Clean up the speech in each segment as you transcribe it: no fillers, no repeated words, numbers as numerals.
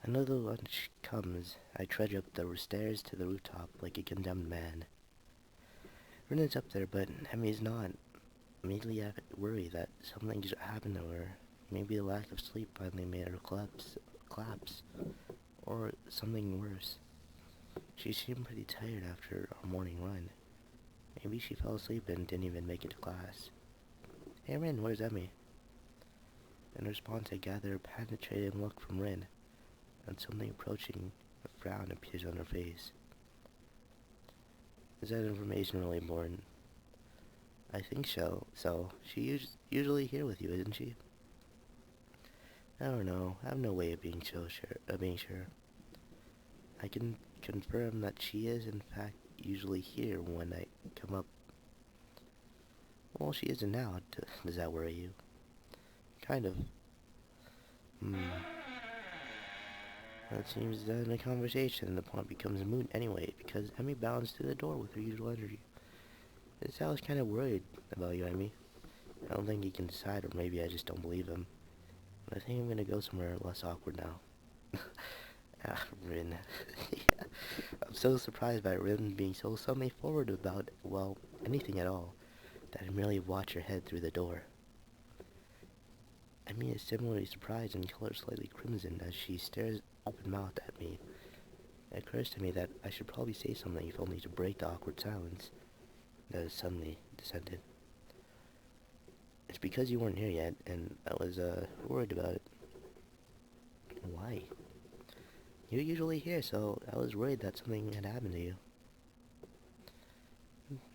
Another lunch comes. I trudge up the stairs to the rooftop like a condemned man. Rena's up there, but Emmy's not. Immediately I worry that something's happened to her. Maybe the lack of sleep finally made her collapse, or something worse. She seemed pretty tired after our morning run. Maybe she fell asleep and didn't even make it to class. Hey Rin, where's Emmy? In response, I gather a penetrating look from Rin, and something approaching a frown appears on her face. Is that information really important? I think so. Usually here with you, isn't she? I don't know. I have no way of being sure. I can confirm that she is, in fact, usually here when I come up. Well, she isn't now. Does that worry you? Kind of. Hmm. It seems that in a conversation, the point becomes moot anyway, because Emmy bounds through the door with her usual energy. This I was kind of worried about you, Emmy. I don't think he can decide, or maybe I just don't believe him. But I think I'm gonna go somewhere less awkward now. Rin. Yeah. I'm so surprised by Rin being so suddenly forward about, well, anything at all, that I merely watch her head through the door. Emmy is similarly surprised and color slightly crimson as she stares open-mouthed at me. It occurs to me that I should probably say something if only to break the awkward silence that has suddenly descended. It's because you weren't here yet, and I was, worried about it. Why? You're usually here, so I was worried that something had happened to you.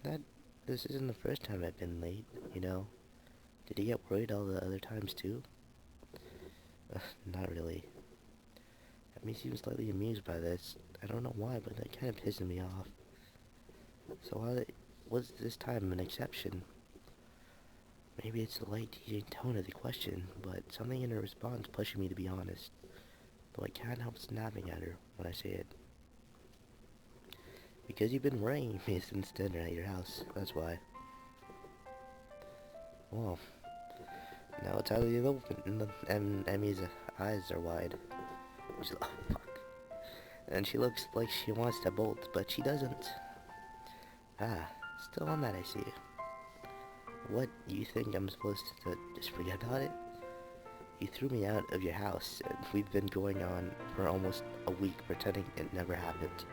That, this isn't the first time I've been late, you know. Did you get worried all the other times, too? Not really. Emmy seems slightly amused by this. I don't know why, but that kind of pisses me off. So why was this time an exception? Maybe it's the light teasing tone of the question, but something in her response pushing me to be honest, though I can't help snapping at her when I say it. Because you've been worrying me since dinner at your house, that's why. Well, now it's out of the open, and Emmy's eyes are wide. Oh, fuck. And she looks like she wants to bolt, but she doesn't. Ah, still on that, I see. What, you think I'm supposed to just forget about it? You threw me out of your house, and we've been going on for almost a week pretending it never happened.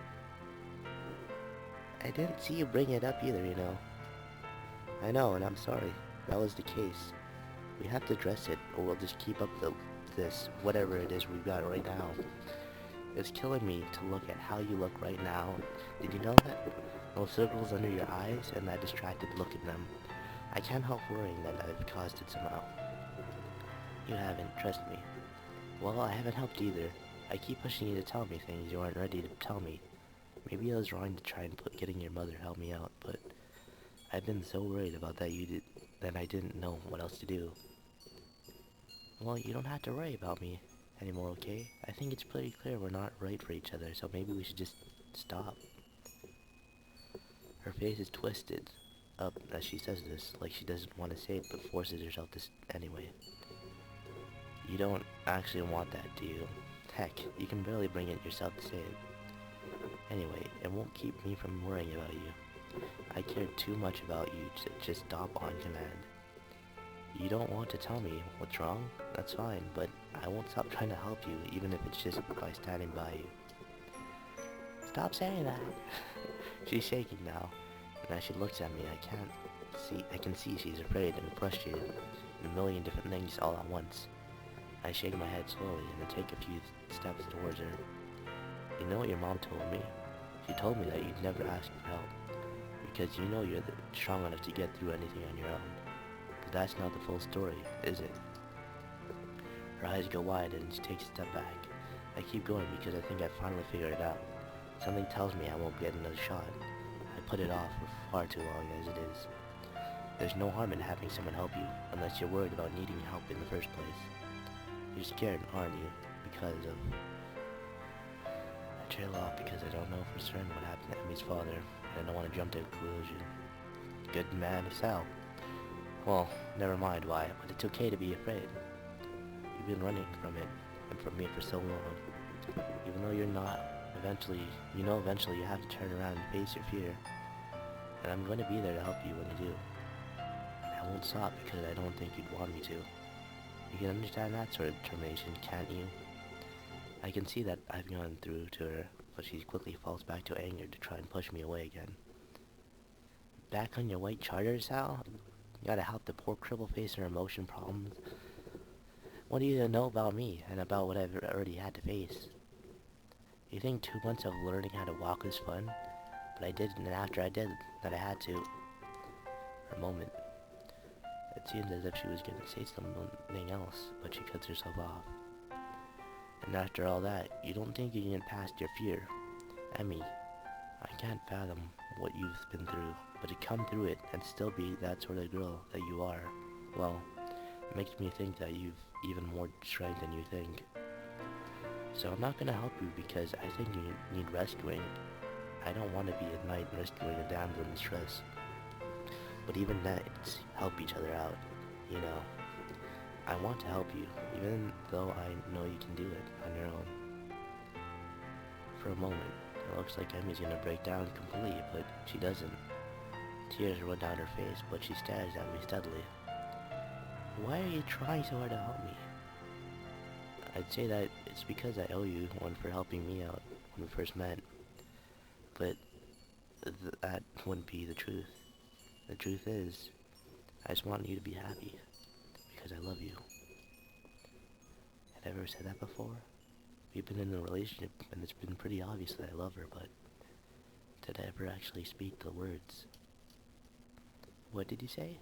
I didn't see you bring it up either, you know. I know, and I'm sorry. That was the case. We have to address it, or we'll just keep up this, whatever it is we've got right now. It's killing me to look at how you look right now. Did you know that? Those circles under your eyes and that distracted look in them. I can't help worrying that I've caused it somehow. You haven't, trust me. Well, I haven't helped either. I keep pushing you to tell me things you aren't ready to tell me. Maybe I was wrong to try and getting your mother to help me out, but I've been so worried about that I didn't know what else to do. Well, you don't have to worry about me anymore, okay? I think it's pretty clear we're not right for each other, so maybe we should just stop. Her face is twisted up as she says this, like she doesn't want to say it but forces herself to anyway. You don't actually want that, do you? Heck, you can barely bring it yourself to say it. Anyway, it won't keep me from worrying about you. I care too much about you to just stop on command. You don't want to tell me what's wrong? That's fine, but I won't stop trying to help you, even if it's just by standing by you. Stop saying that. She's shaking now, and as she looks at me, I can see she's afraid and frustrated, and a million different things all at once. I shake my head slowly and then take a few steps towards her. You know what your mom told me? She told me that you'd never ask for help, because you know you're strong enough to get through anything on your own. But that's not the full story, is it? Her eyes go wide and she takes a step back. I keep going because I think I finally figured it out. Something tells me I won't get another shot. I put it off for far too long as it is. There's no harm in having someone help you, unless you're worried about needing help in the first place. You're scared, aren't you? Because of... I trail off because I don't know for certain what happened to Emmy's father, and I don't want to jump to a conclusion. Good man as hell. Well, never mind why, but it's okay to be afraid. You've been running from it, and from me for so long. Even though you're not, eventually you have to turn around and face your fear. And I'm going to be there to help you when you do. And I won't stop because I don't think you'd want me to. You can understand that sort of determination, can't you? I can see that I've gone through to her, but she quickly falls back to anger to try and push me away again. Back on your white charter, Sal? You gotta help the poor cripple face her emotion problems. What do you know about me and about what I've already had to face? You think 2 months of learning how to walk was fun? But I did, and after I did, that I had to. For a moment, it seemed as if she was gonna say something else, but she cuts herself off. And after all that, you don't think you can get past your fear. Emmy, I can't fathom what you've been through, but to come through it and still be that sort of girl that you are, well, it makes me think that you've even more strength than you think. So I'm not gonna help you because I think you need rescuing. I don't want to be at night rescuing a damsel in distress. But even nights help each other out, you know. I want to help you, even though I know you can do it on your own. For a moment, it looks like Emmy's gonna break down completely, but she doesn't. Tears run down her face, but she stares at me steadily. Why are you trying so hard to help me? I'd say that it's because I owe you one for helping me out when we first met. But that wouldn't be the truth. The truth is, I just want you to be happy, because I love you. Had I ever said that before? We've been in a relationship, and it's been pretty obvious that I love her, but did I ever actually speak the words? What did you say?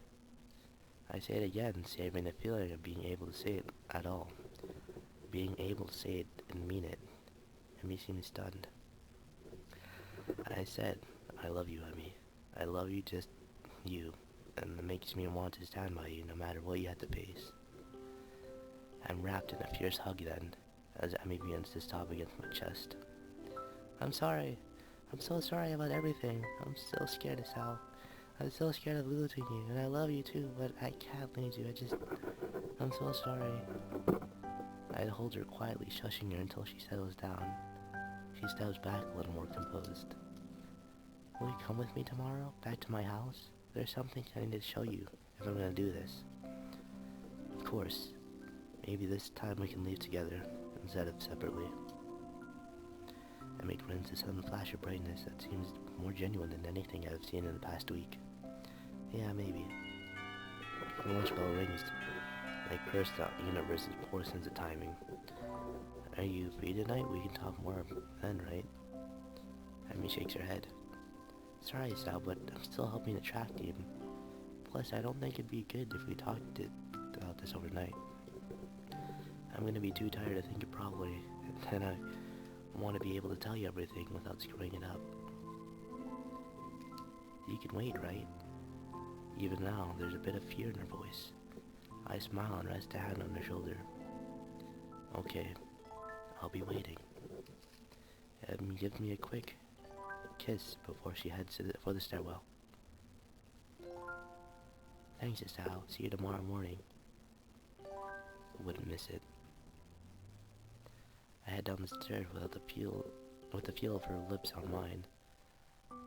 I say it again, saving the feeling of being able to say it at all. Being able to say it and mean it. Emmy seemed stunned. I said, I love you, Emmy. I love you, just you, and it makes me want to stand by you no matter what you have to face. I'm wrapped in a fierce hug then, as Emmy begins to sob against my chest. I'm sorry. I'm so sorry about everything. I'm so scared of Sal. I'm so scared of losing you, and I love you too, but I can't lose you. I'm so sorry. I'd hold her quietly, shushing her until she settles down. She steps back a little more composed. Will you come with me tomorrow, back to my house? There's something I need to show you, if I'm gonna do this. Of course. Maybe this time we can leave together, instead of separately. Emmy grins a sudden flash of brightness that seems more genuine than anything I've seen in the past week. Yeah, maybe. The lunch bell rings. I curse the universe's poor sense of timing. Are you free tonight? We can talk more then, right? Emmy shakes her head. Sorry, Sal, but I'm still helping to track you. Plus, I don't think it'd be good if we talked about this overnight. I'm gonna be too tired to think it properly, and then I want to be able to tell you everything without screwing it up. You can wait, right? Even now, there's a bit of fear in her voice. I smile and rest a hand on her shoulder. Okay, I'll be waiting. Emmy gives me a quick kiss before she heads for the stairwell. Thanks, Sal. See you tomorrow morning. Wouldn't miss it. I head down the stairs with the feel of her lips on mine,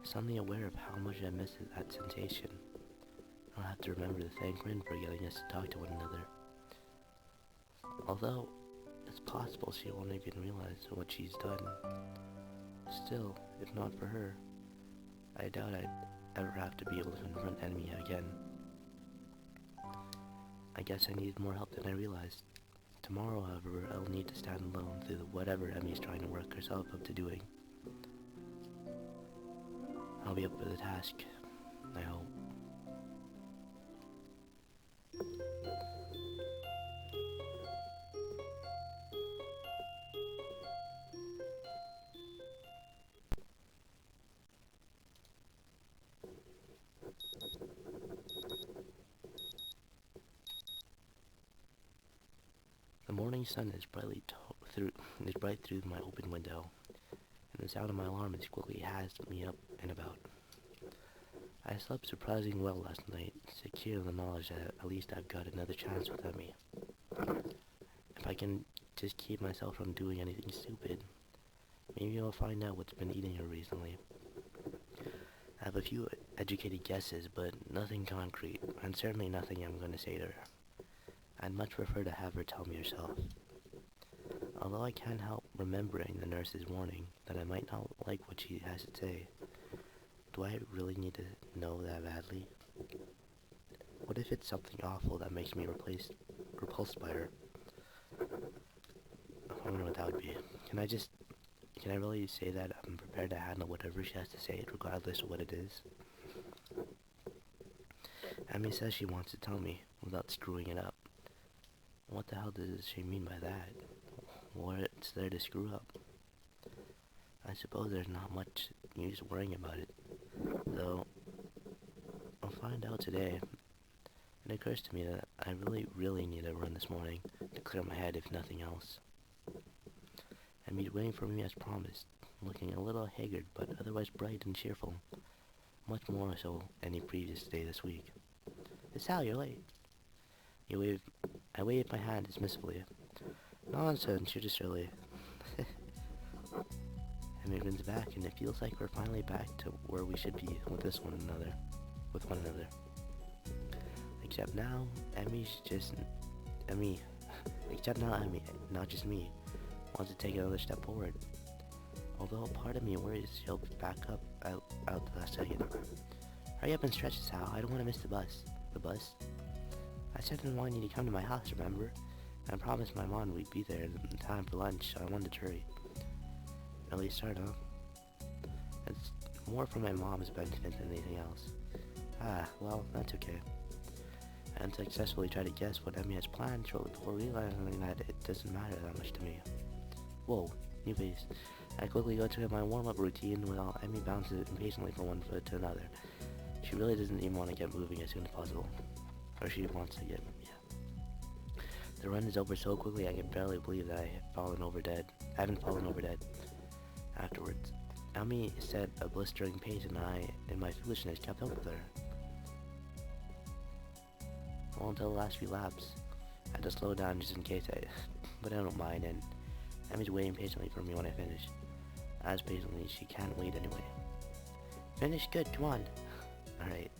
suddenly aware of how much I miss that sensation. I'll have to remember to thank Rin for getting us to talk to one another. Although, it's possible she won't even realize what she's done. Still, if not for her, I doubt I'd ever have to be able to confront Emmy again. I guess I needed more help than I realized. Tomorrow, however, I'll need to stand alone through whatever Emmy's trying to work herself up to doing. I'll be up for the task, I hope. The morning sun is bright through my open window, and the sound of my alarm is quickly has me up and about. I slept surprisingly well last night, secure in the knowledge that at least I've got another chance with Emmy. If I can just keep myself from doing anything stupid. Maybe I'll find out what's been eating her recently. I have a few educated guesses, but nothing concrete, and certainly nothing I'm gonna say to her. I'd much prefer to have her tell me herself. Although I can't help remembering the nurse's warning that I might not like what she has to say, do I really need to know that badly? What if it's something awful that makes me repulsed by her? I wonder what that would be. Can I really say that I'm prepared to handle whatever she has to say, regardless of what it is? Amy says she wants to tell me without screwing it up. What the hell does she mean by that? What's there to screw up? I suppose there's not much use worrying about it, though I'll find out today. It occurs to me that I really need a run this morning to clear my head if nothing else. Emmy's waiting for me as promised, looking a little haggard but otherwise bright and cheerful, much more so any previous day this week. Sal, you're late. I waved my hand dismissively. Nonsense, you're just early. Emmy grins back, and it feels like we're finally back to where we should be with one another. Except now, except now Emmy, not just me, wants to take another step forward. Although part of me worries she'll back up out the last second. Hurry up and stretch, Sal. I don't want to miss the bus. The bus? I said I didn't want you to come to my house, remember? I promised my mom we'd be there in time for lunch, so I wanted to hurry. Early start, huh? It's more for my mom's benefit than anything else. Ah, well, that's okay. I unsuccessfully tried to guess what Emmy has planned shortly before realizing that it doesn't matter that much to me. Whoa, new face. I quickly go to my warm-up routine while Emmy bounces impatiently from one foot to another. She really doesn't even want to get moving as soon as possible. Or she wants to get, yeah. The run is over so quickly I can barely believe that I haven't fallen over dead. Afterwards, Emmy set a blistering pace and I, in my foolishness, kept up with her. Well, until the last few laps. I had to slow down just in case but I don't mind, and Emmy's waiting patiently for me when I finish. As patiently, she can't wait anyway. Finish good, come on. Alright.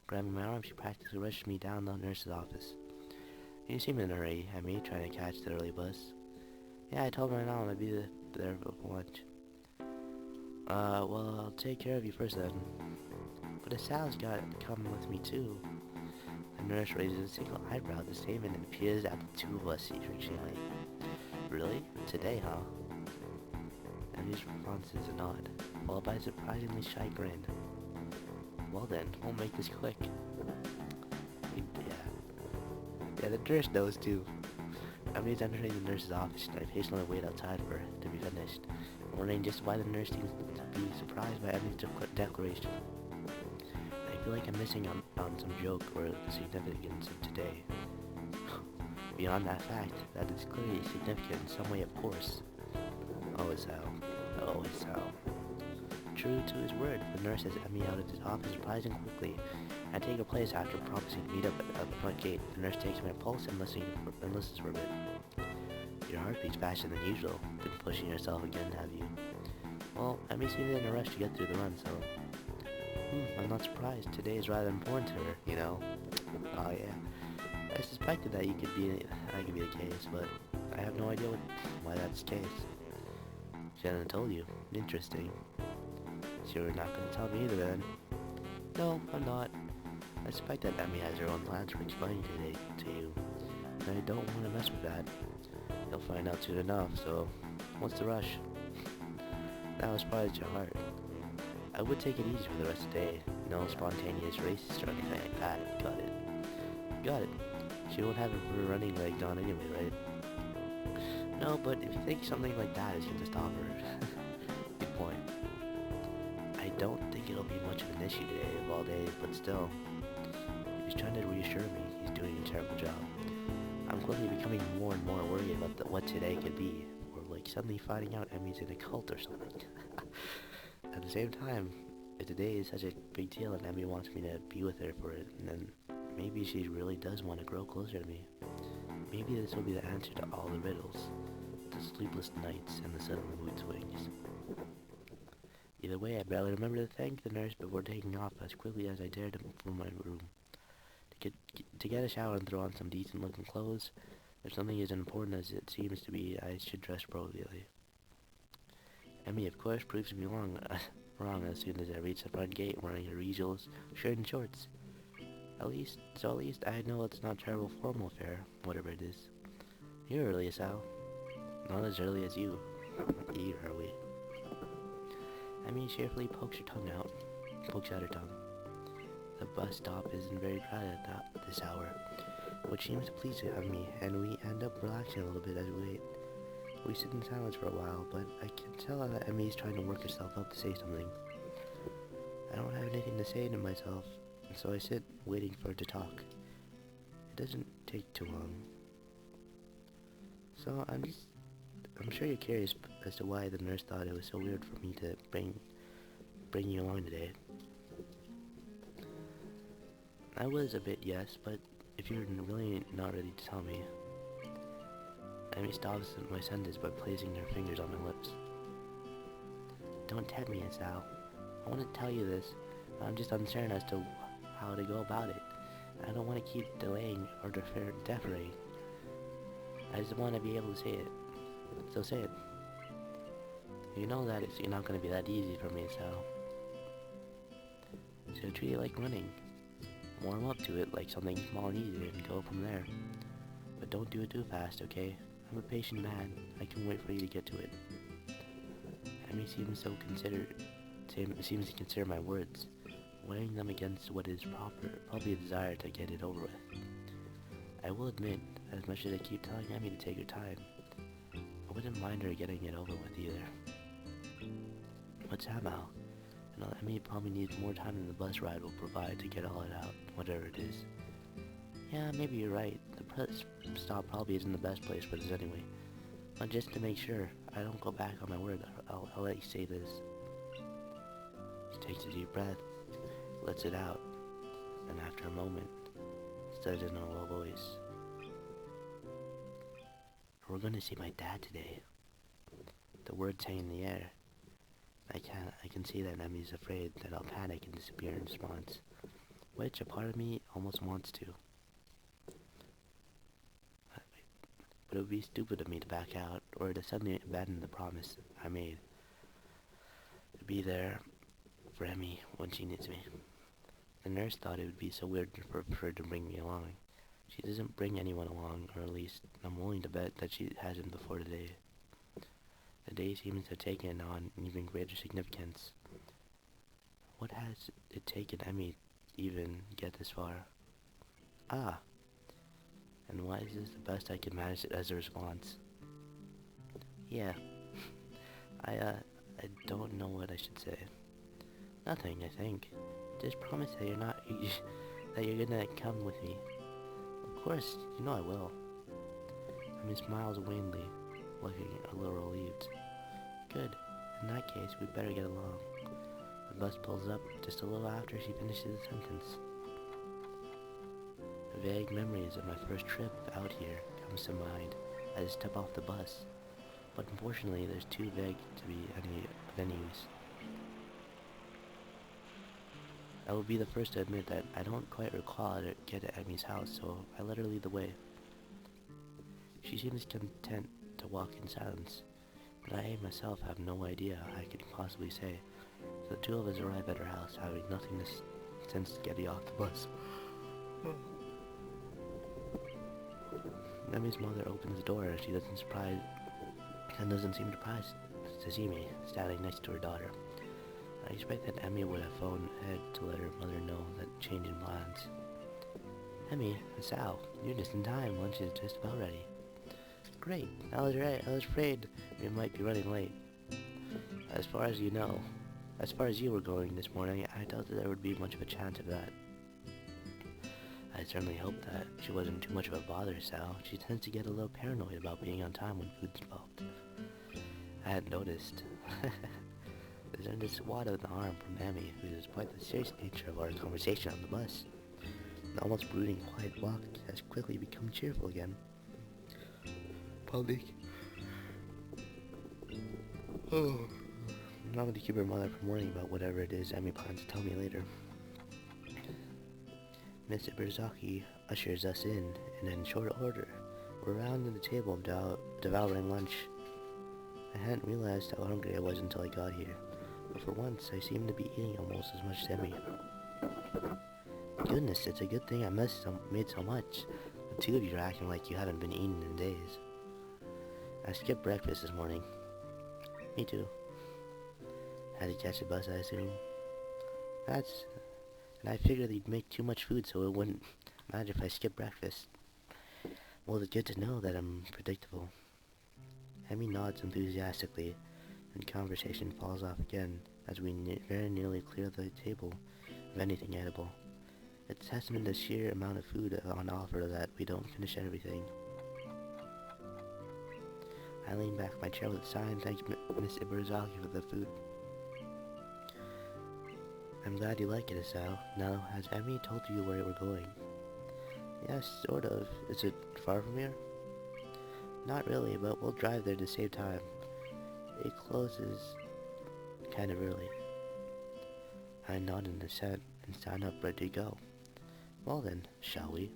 Grabbing my arm, she practically rushed me down the nurse's office. You seem in a hurry, Emmy, trying to catch the early bus. Yeah, I told my mom I'd be there for lunch. Well, I'll take care of you first then. But Sal's got to come with me too. The nurse raises a single eyebrow at the statement and peers at the two of us secretly. Really? Today, huh? Emmy's response is a nod, followed by a surprisingly shy grin. Well then, we'll make this quick. Yeah, the nurse knows too. Emmy's entering the nurse's office and I patiently wait outside for her to be finished, wondering just why the nurse seems to be surprised by Emmy's declaration. I feel like I'm missing on some joke or the significance of today. Beyond that fact, that is clearly significant in some way, of course. Always how. True to his word, the nurse has Emmy out of his office surprisingly quickly. I take her place after promising to meet up at the front gate. The nurse takes my pulse and listens for a bit. Your heart beats faster than usual. Been pushing yourself again, have you? Well, Emmy seems in a rush to get through the run, so... I'm not surprised. Today is rather important to her, you know? Oh yeah. I suspected that I could be the case, but I have no idea why that's the case. She hasn't told you. Interesting. So you're not going to tell me either then? No, I'm not. I suspect that Emmy has her own plans for explaining today to you, and I don't want to mess with that. You'll find out soon enough, so what's the rush? That was probably your heart. I would take it easy for the rest of the day. No spontaneous races or anything like that. Got it. She won't have her running legs on anyway, right? No, but if you think something like that is going to stop her... Good point. I don't think it'll be much of an issue today of all day, but still. He's trying to reassure me he's doing a terrible job. I'm quickly becoming more and more worried about what today could be. Or like suddenly finding out Emmy's in a cult or something. At the same time, if today is such a big deal and Emmy wants me to be with her for it, then maybe she really does want to grow closer to me. Maybe this will be the answer to all the riddles. sleepless nights and the sudden mood swings. Either way, I barely remember to thank the nurse before taking off as quickly as I dared from my room. To get a shower and throw on some decent-looking clothes, if something as important as it seems to be, I should dress appropriately. Emmy, of course, proves me wrong as soon as I reach the front gate wearing her usual shirt and shorts. At least I know it's not terrible formal fare, whatever it is. You're early, Sal. Not as early as you. Either are we. Emmy cheerfully pokes out her tongue. The bus stop isn't very crowded at this hour, which seems to please Emmy, and we end up relaxing a little bit as we wait. We sit in silence for a while, but I can tell that Emmy's trying to work herself up to say something. I don't have anything to say to myself, so I sit waiting for her to talk. It doesn't take too long. So I'm sure you're curious as to why the nurse thought it was so weird for me to bring you along today. I was a bit, yes, but if you're really not ready to tell me. Emmy stops my sentence by placing her fingers on my lips. Don't tempt me, Sal. I want to tell you this, but I'm just uncertain as to how to go about it. I don't want to keep delaying or deferring. I just want to be able to say it. So say it. You know that it's not going to be that easy for me, Sal. So treat it like running. Warm up to it like something small and easy and go from there. But don't do it too fast, okay? I'm a patient man. I can wait for you to get to it. Emmy seems to consider my words, weighing them against what is probably a desire to get it over with. I will admit, as much as I keep telling Emmy to take her time, I wouldn't mind her getting it over with either. What's that now? You know, Emmy probably needs more time than the bus ride will provide to get all it out, whatever it is. Yeah, maybe you're right. The bus stop probably isn't the best place for this anyway. But just to make sure I don't go back on my word, I'll let you say this. She takes a deep breath, lets it out, and after a moment, says in a low voice, "We're going to see my dad today." The words hang in the air. I can see that Emmy's afraid that I'll panic and disappear in response, which a part of me almost wants to. But it would be stupid of me to back out, or to suddenly abandon the promise I made to be there for Emmy when she needs me. The nurse thought it would be so weird for her to bring me along. She doesn't bring anyone along, or at least I'm willing to bet that she hasn't before today. The day seems to have taken on even greater significance. What has it taken Emmy even get this far? Ah, and why is this the best I can manage it as a response? Yeah, I don't know what I should say. Nothing, I think. Just promise that that you're gonna come with me. Of course, you know I will. Emmy smiles wanly, looking a little relieved. Good. In that case, we'd better get along. The bus pulls up just a little after she finishes the sentence. Vague memories of my first trip out here comes to mind as I step off the bus, but unfortunately there's too vague to be of any use. I will be the first to admit that I don't quite recall how to get to Emmy's house, so I let her lead the way. She seems content to walk in silence, but I myself have no idea how I could possibly say. So the two of us arrive at her house, having nothing since getting off the bus. Emmy's mother opens the door and she doesn't seem surprised to see me standing next to her daughter. I expect that Emmy would have phoned ahead to let her mother know that change in plans. Emmy, Sal, you're just in time. Lunch is just about ready. Great. I was right. I was afraid we might be running late. As far as you were going this morning, I doubt that there would be much of a chance of that. I certainly hope that she wasn't too much of a bother, Sal. She tends to get a little paranoid about being on time when food's involved. I hadn't noticed. There's a swat of the arm from Emmy, who, despite the serious nature of our conversation on the bus, the almost brooding quiet walk has quickly become cheerful again. I'm not going to keep her mother from worrying about whatever it is Emmy plans to tell me later. Mr. Berzaki ushers us in, and in short order, we're round the table devouring lunch. I hadn't realized how hungry I was until I got here, but for once I seemed to be eating almost as much as Emmy. Goodness, it's a good thing I made so much. The two of you are acting like you haven't been eating in days. I skipped breakfast this morning. Me too. Had to catch a bus, I assume. And I figured they'd make too much food so it wouldn't matter if I skipped breakfast. Well, it's good to know that I'm predictable. Emmy nods enthusiastically, and conversation falls off again as we very nearly clear the table of anything edible. It's testament to the sheer amount of food on offer that we don't finish everything. I lean back in my chair with a sigh and thank Mr. Berzaki for the food. I'm glad you like it, Asao. Now, has Emmy told you where we're going? Yes, sort of. Is it far from here? Not really, but we'll drive there to save time. It closes kind of early. I nod in assent and stand up ready to go. Well then, shall we?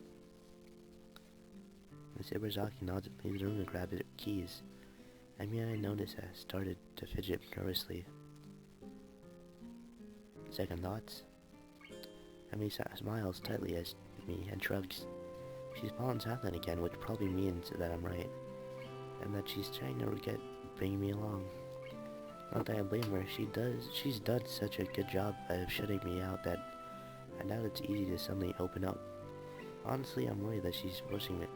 Mr. Berzaki nods and leaves the room to grab his keys. Emmy and I notice I started to fidget nervously. Second thoughts? Emmy smiles tightly at me and shrugs. She's fallen silent again, which probably means that I'm right, and that she's trying to bring me along. Not that I blame her, she's done such a good job of shutting me out that I doubt it's easy to suddenly open up. Honestly, I'm worried that she's forcing it.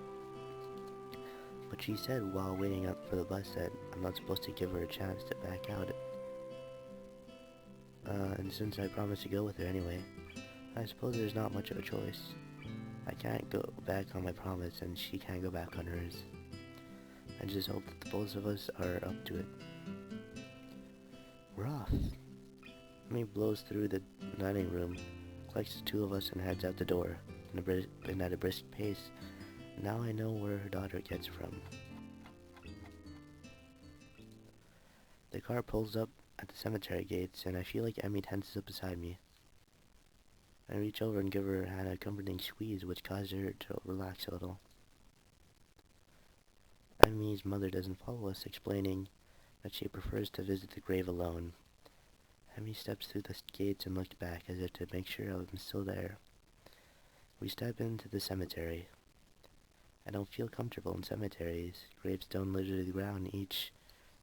But she said while waiting up for the bus that I'm not supposed to give her a chance to back out. And since I promised to go with her anyway, I suppose there's not much of a choice. I can't go back on my promise, and she can't go back on hers. I just hope that the both of us are up to it. We're off. Emmy blows through the dining room, collects the two of us, and heads out the door, and at a brisk pace. Now I know where her daughter gets from. The car pulls up at the cemetery gates, and I feel like Emmy tenses up beside me. I reach over and give her hand a comforting squeeze, which causes her to relax a little. Emmy's mother doesn't follow us, explaining that she prefers to visit the grave alone. Emmy steps through the gates and looks back as if to make sure I'm still there. We step into the cemetery. I don't feel comfortable in cemeteries. Gravestones littered to the ground, each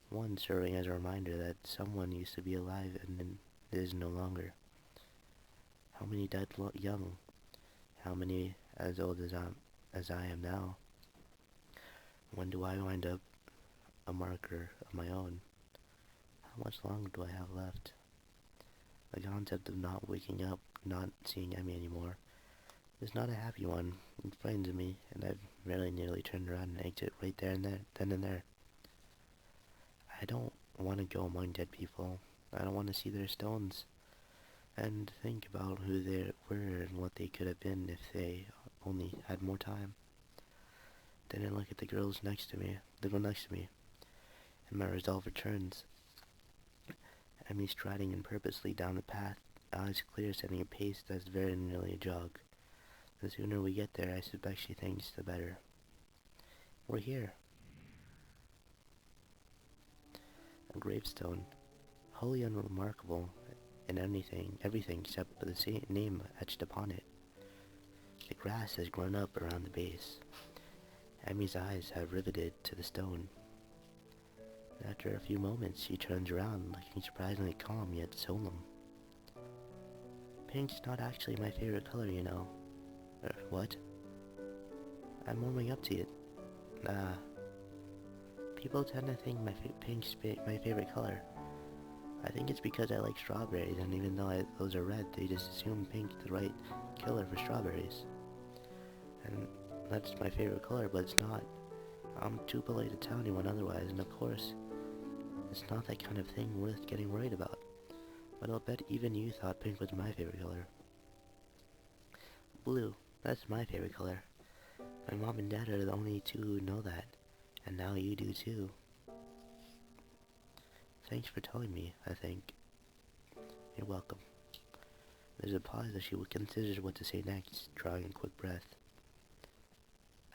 one serving as a reminder that someone used to be alive and is no longer. How many died young? How many as old as I am now? When do I wind up a marker of my own? How much longer do I have left? The concept of not waking up, not seeing Emmy anymore, is not a happy one. It frightens me, and I've very nearly turned around and exited right there and then and there. I don't want to go among dead people. I don't want to see their stones and think about who they were and what they could have been if they only had more time. Then I look at the girl next to me, and my resolve returns. Emmy striding in purposely down the path, eyes clear, setting a pace that's very nearly a jog. The sooner we get there, I suspect she thinks, the better. We're here. A gravestone, wholly unremarkable in everything except the same name etched upon it. The grass has grown up around the base. Emmy's eyes have riveted to the stone. After a few moments, she turns around, looking surprisingly calm yet solemn. Pink's not actually my favorite color, you know. What? I'm warming up to it. People tend to think pink's my favorite color. I think it's because I like strawberries, and even though those are red, they just assume pink's the right color for strawberries. And that's my favorite color, but it's not. I'm too polite to tell anyone otherwise, and of course, it's not that kind of thing worth getting worried about. But I'll bet even you thought pink was my favorite color. Blue, that's my favorite color. My mom and dad are the only two who know that, and now you do too. Thanks for telling me, I think. You're welcome. There's a pause as she considers what to say next, drawing a quick breath.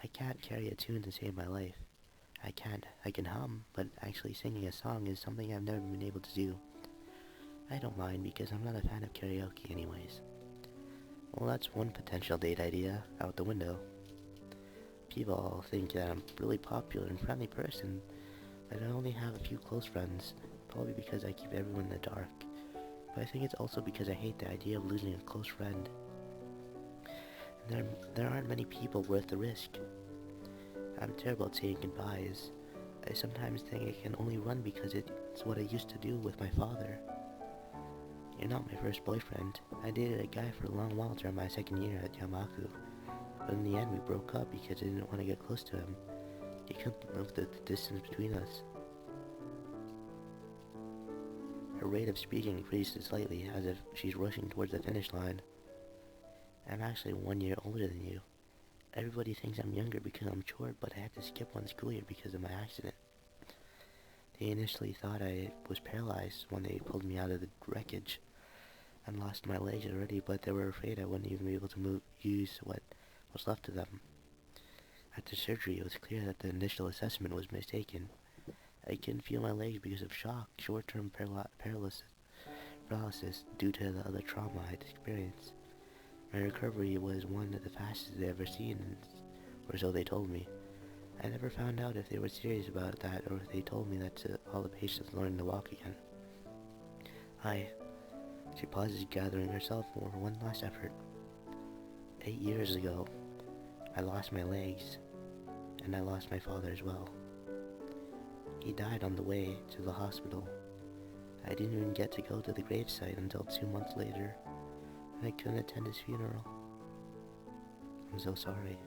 I can't carry a tune to save my life. I can't. I can hum, but actually singing a song is something I've never been able to do. I don't mind because I'm not a fan of karaoke anyways. Well, that's one potential date idea out the window. People all think that I'm a really popular and friendly person, but I only have a few close friends, probably because I keep everyone in the dark. But I think it's also because I hate the idea of losing a close friend. There aren't many people worth the risk. I'm terrible at saying goodbyes. I sometimes think I can only run because it's what I used to do with my father. You're not my first boyfriend. I dated a guy for a long while during my second year at Yamaku, but in the end we broke up because I didn't want to get close to him. He couldn't move the distance between us. Her rate of speaking increases slightly, as if she's rushing towards the finish line. I'm actually 1 year older than you. Everybody thinks I'm younger because I'm short, but I had to skip one school year because of my accident. They initially thought I was paralyzed when they pulled me out of the wreckage and lost my legs already, but they were afraid I wouldn't even be able to use what was left of them. After surgery, it was clear that the initial assessment was mistaken. I couldn't feel my legs because of shock, short-term paralysis due to the other trauma I'd experienced. My recovery was one of the fastest I'd ever seen, or so they told me. I never found out if they were serious about that or if they told me that to all the patients learning to walk again. She pauses, gathering herself for one last effort. 8 years ago, I lost my legs, and I lost my father as well. He died on the way to the hospital. I didn't even get to go to the gravesite until 2 months later, and I couldn't attend his funeral. I'm so sorry.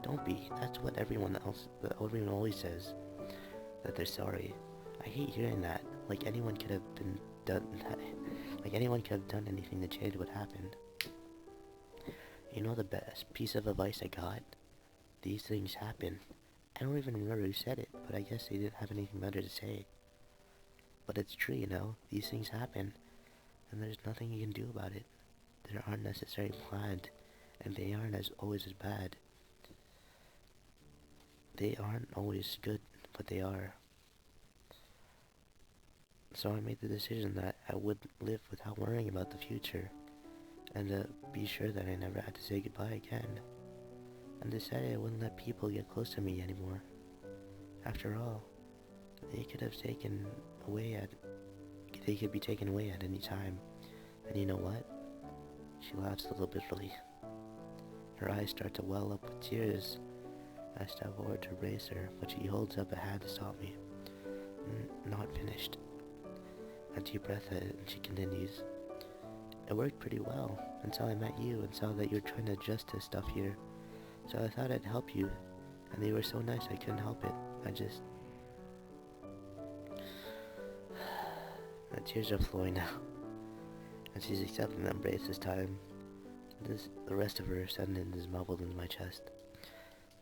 Don't be. That's what everyone always says, that they're sorry. I hate hearing that. Like anyone could have done anything to change what happened. You know the best piece of advice I got? These things happen. I don't even remember who said it, but I guess they didn't have anything better to say. But it's true, you know? These things happen, and there's nothing you can do about it. They aren't necessarily planned, and they aren't always as bad. They aren't always good, but they are. So I made the decision that I would live without worrying about the future, and to be sure that I never had to say goodbye again, and decided I wouldn't let people get close to me anymore. After all, they could be taken away at any time, and you know what? She laughs a little bitterly. Her eyes start to well up with tears. I step forward to embrace her, but she holds up a hand to stop me. Not finished. A deep breath and she continues. It worked pretty well until I met you and saw that you're trying to adjust to stuff here. So I thought I'd help you, and they were so nice I couldn't help it. The tears are flowing now, and she's accepting the embrace this time. The rest of her sentence is mumbled into my chest.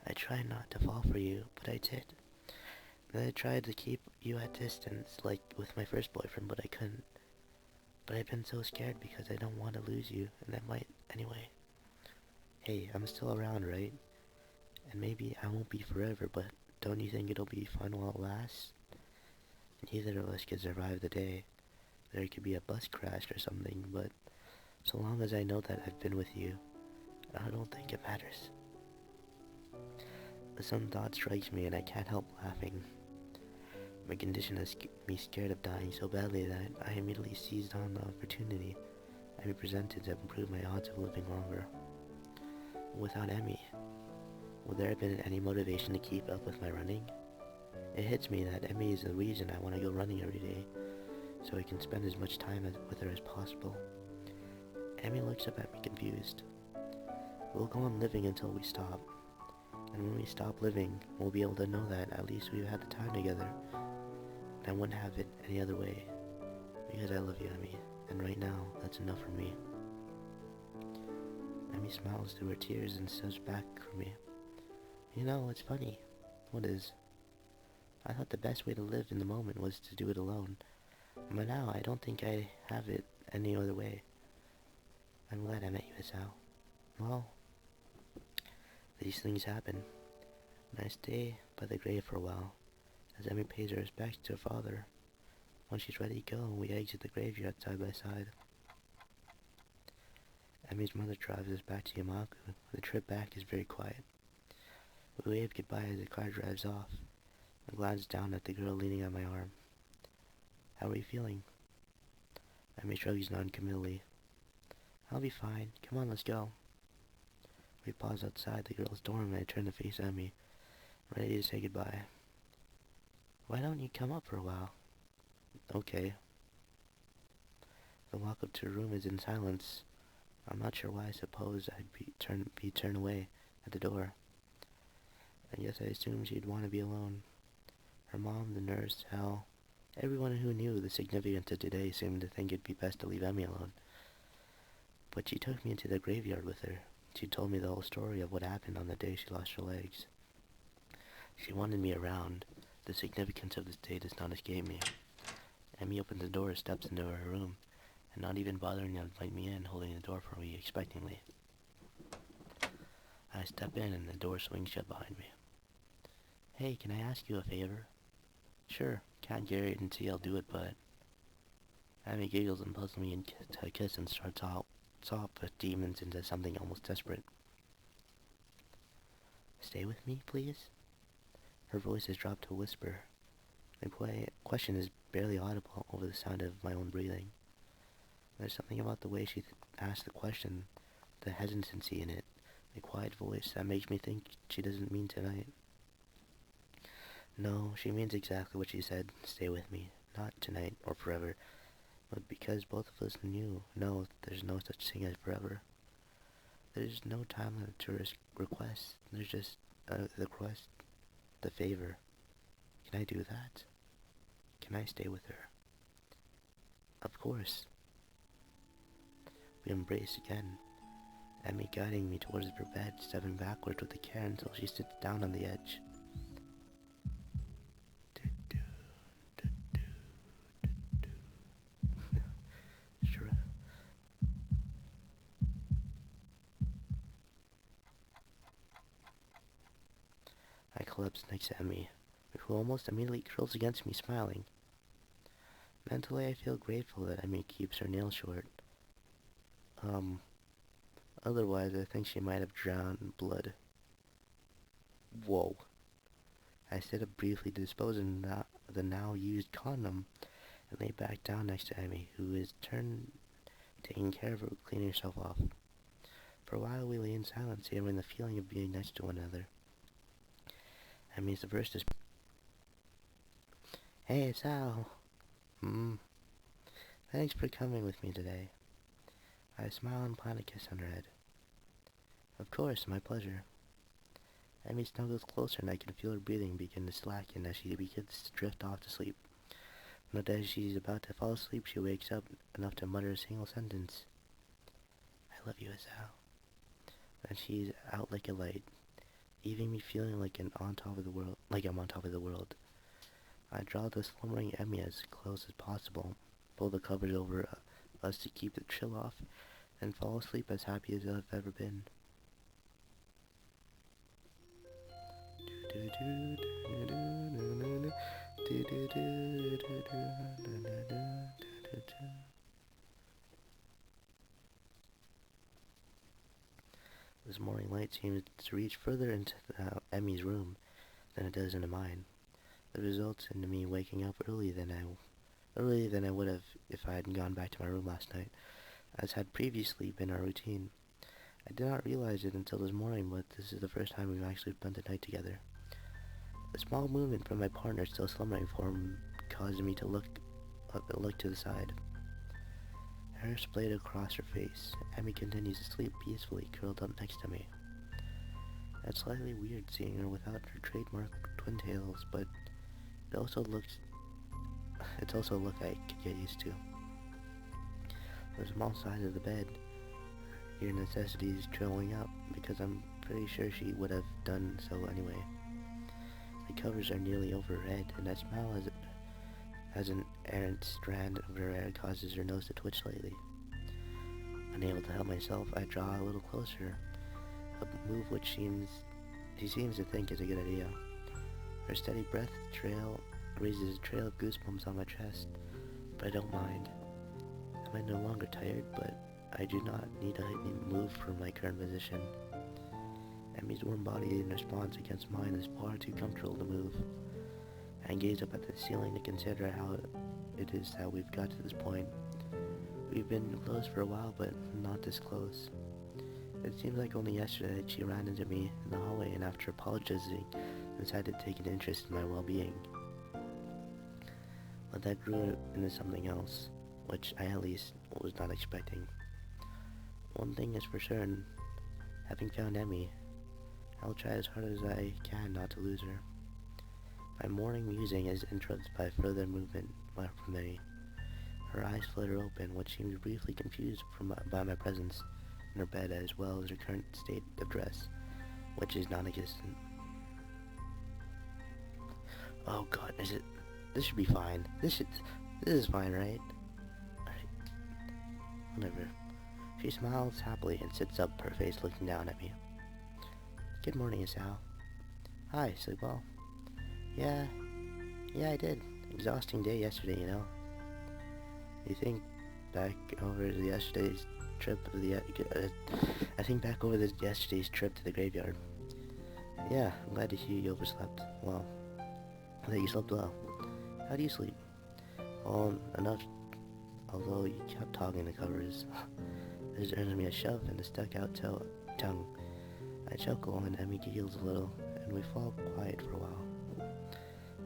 I tried not to fall for you, but I did. And I tried to keep you at distance, like with my first boyfriend, but I couldn't. But I've been so scared because I don't want to lose you, and I might anyway. Hey, I'm still around, right? And maybe I won't be forever, but don't you think it'll be fun while it lasts? Neither of us could survive the day. There could be a bus crash or something, but so long as I know that I've been with you, I don't think it matters. Some thought strikes me and I can't help laughing. My condition has me scared of dying so badly that I immediately seized on the opportunity I be presented to improve my odds of living longer. Without Emmy, would there have been any motivation to keep up with my running? It hits me that Emmy is the reason I want to go running every day, so I can spend as much time with her as possible. Emmy looks up at me confused. We'll go on living until we stop. And when we stop living, we'll be able to know that at least we've had the time together. And I wouldn't have it any other way. Because I love you, Emmy. And right now, that's enough for me. Emmy smiles through her tears and steps back from me. You know, it's funny. What is? I thought the best way to live in the moment was to do it alone. But now I don't think I have it any other way. I'm glad I met you, Isao. Well, these things happen. And I stay by the grave for a while, as Emmy pays her respects to her father. When she's ready to go, we exit the graveyard side by side. Emmy's mother drives us back to Yamaku. The trip back is very quiet. We wave goodbye as the car drives off. I glance down at the girl leaning on my arm. How are you feeling? Emmy shrugs non-committally. I'll be fine. Come on, let's go. We pause outside the girl's dorm and I turn to face Emmy, ready to say goodbye. Why don't you come up for a while? Okay. The walk up to her room is in silence. I'm not sure why. I suppose I'd be turned away at the door. I guess I assumed she'd want to be alone. Her mom, the nurse, hell, everyone who knew the significance of today seemed to think it'd be best to leave Emmy alone. But she took me into the graveyard with her. She told me the whole story of what happened on the day she lost her legs. She wanted me around. The significance of this day does not escape me. Emmy opens the door, steps into her room, and not even bothering to invite me in, holding the door for me expectantly. I step in and the door swings shut behind me. Hey, can I ask you a favor? Sure, can't guarantee I'll do it, but... Emmy giggles and pulls me into a kiss and starts off with demons into something almost desperate. Stay with me, please? Her voice has dropped to a whisper. My question is barely audible over the sound of my own breathing. There's something about the way she asked the question, the hesitancy in it, the quiet voice that makes me think she doesn't mean tonight. No, she means exactly what she said, stay with me, not tonight or forever, but because both of us know there's no such thing as forever. There's no time limit to her request, there's just the request, the favor. Can I do that? Can I stay with her? Of course. We embrace again, Emmy guiding me towards her bed, stepping backwards with care until she sits down on the edge. Sure. I collapse next to Emmy, who almost immediately curls against me, smiling. Mentally, I feel grateful that Emmy keeps her nails short. Otherwise, I think she might have drowned in blood. Whoa. I sit up briefly to dispose of the now used condom and lay back down next to Emmy, who is taking care of her, cleaning herself off. For a while, we lay in silence, savoring the feeling of being next to one another. Emmy is the first to speak. Hey, it's Al. Thanks for coming with me today. I smile and plant a kiss on her head. Of course, my pleasure. Emmy snuggles closer and I can feel her breathing begin to slacken as she begins to drift off to sleep. Not as she's about to fall asleep, she wakes up enough to mutter a single sentence. I love you, Isao. And she's out like a light, leaving me feeling like I'm on top of the world. I draw the slumbering Emmy as close as possible, pull the covers over us to keep the chill off, and fall asleep as happy as I've ever been. This morning light seems to reach further into Emmy's room than it does into mine. The results into me waking up earlier than I would have if I hadn't gone back to my room last night, as had previously been our routine. I did not realize it until this morning, but this is the first time we've actually spent the night together. A small movement from my partner still slumbering form caused me to look to the side. Hair splayed across her face. Emmy continues to sleep peacefully, curled up next to me. It's slightly weird seeing her without her trademark twin tails, but it's also a look I could get used to. On the small side of the bed, your necessities trailing up, because I'm pretty sure she would have done so anyway. The covers are nearly overhead, and I smile as an errant strand of her hair causes her nose to twitch slightly. Unable to help myself, I draw a little closer, a move which she seems to think is a good idea. Her steady breath raises a trail of goosebumps on my chest, but I don't mind. I am no longer tired, but I do not need to move from my current position. Emmy's warm body in response against mine is far too comfortable to move. I gaze up at the ceiling to consider how it is that we've got to this point. We've been close for a while, but not this close. It seems like only yesterday that she ran into me in the hallway and after apologizing, decided to take an interest in my well-being. But that grew into something else, which I at least was not expecting. One thing is for certain, having found Emmy, I'll try as hard as I can not to lose her. My morning musing is interrupted by further movement from me. Her eyes flutter open, which seems briefly confused by my presence in her bed as well as her current state of dress, which is non-existent. Oh god, this should be fine. This is fine, right? Alright. Whatever. She smiles happily and sits up, her face looking down at me. Good morning, Sal. Hi, sleep well? Yeah, I did. Exhausting day yesterday, you know. You think back over yesterday's trip to the graveyard. Yeah, I'm glad to hear you overslept. Well, that you slept well. How do you sleep? Well, enough. Although you kept talking the covers. This earns me a shove and a stuck-out tongue. I chuckle and Emmy giggles a little, and we fall quiet for a while.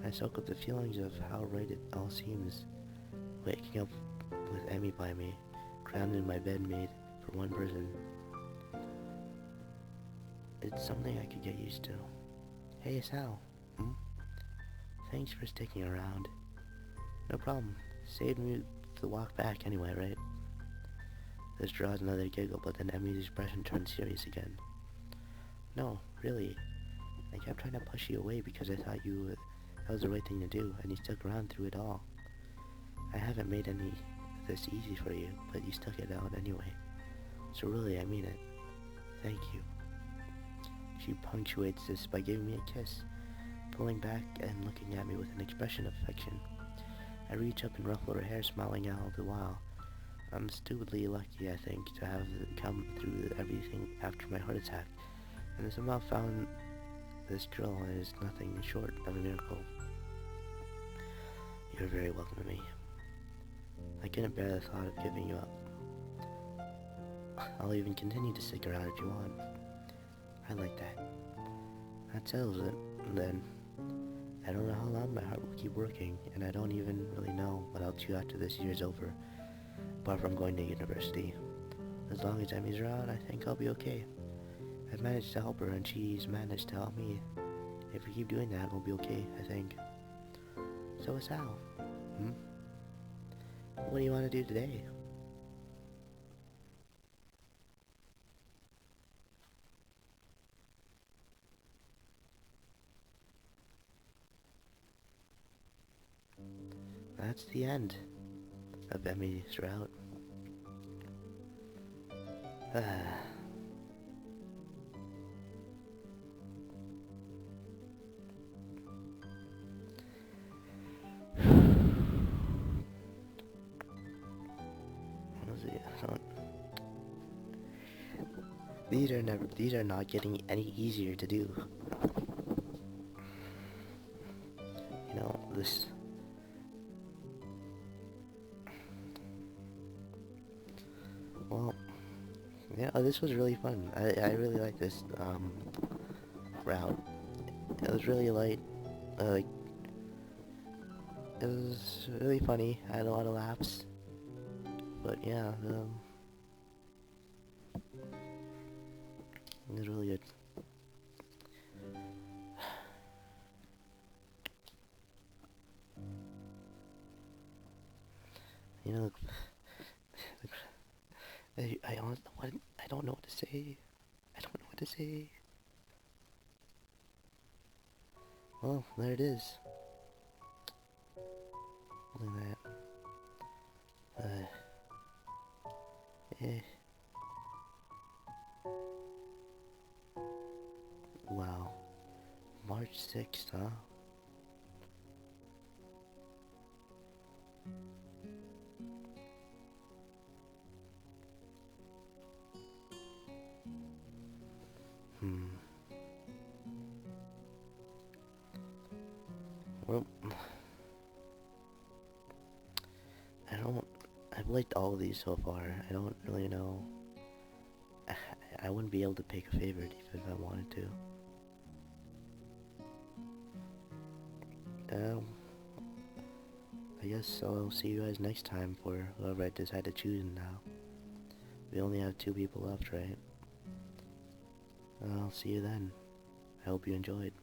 I soak up the feelings of how right it all seems, waking up with Emmy by me, grounded in my bed made for one person. It's something I could get used to. Hey, Sal. Thanks for sticking around. No problem. Saved me the walk back anyway, right? This draws another giggle, but then Emmy's expression turns serious again. No, really. I kept trying to push you away because I thought that was the right thing to do, and you stuck around through it all. I haven't made any of this easy for you, but you stuck it out anyway. So really, I mean it. Thank you. She punctuates this by giving me a kiss, pulling back and looking at me with an expression of affection. I reach up and ruffle her hair, smiling all the while. I'm stupidly lucky, I think, to have come through everything after my heart attack, and somehow found this girl is nothing short of a miracle. You're very welcome to me. I couldn't bear the thought of giving you up. I'll even continue to stick around if you want. I like that. That settles it, then. I don't know how long my heart will keep working, and I don't even really know what I'll do after this year's over, apart from going to university. As long as Emmy's around, I think I'll be okay. I've managed to help her, and she's managed to help me. If we keep doing that, we'll be okay, I think. So is Al. What do you want to do today? That's the end of Emmy's route. These are not getting any easier to do. You know, well, yeah, this was really fun. I really like this, route. It was really light, it was really funny. I had a lot of laughs, but yeah, it was really good. You know, I don't know what to say. I don't know what to say. Well, there it is. Look at that. Eh. Wow. March 6th, huh? Hmm. Well, I don't... I've liked all of these so far. I don't really know. I wouldn't be able to pick a favorite even if I wanted to. I guess I'll see you guys next time for whoever I decide to choose now. We only have 2 people left, right? I'll see you then. I hope you enjoyed.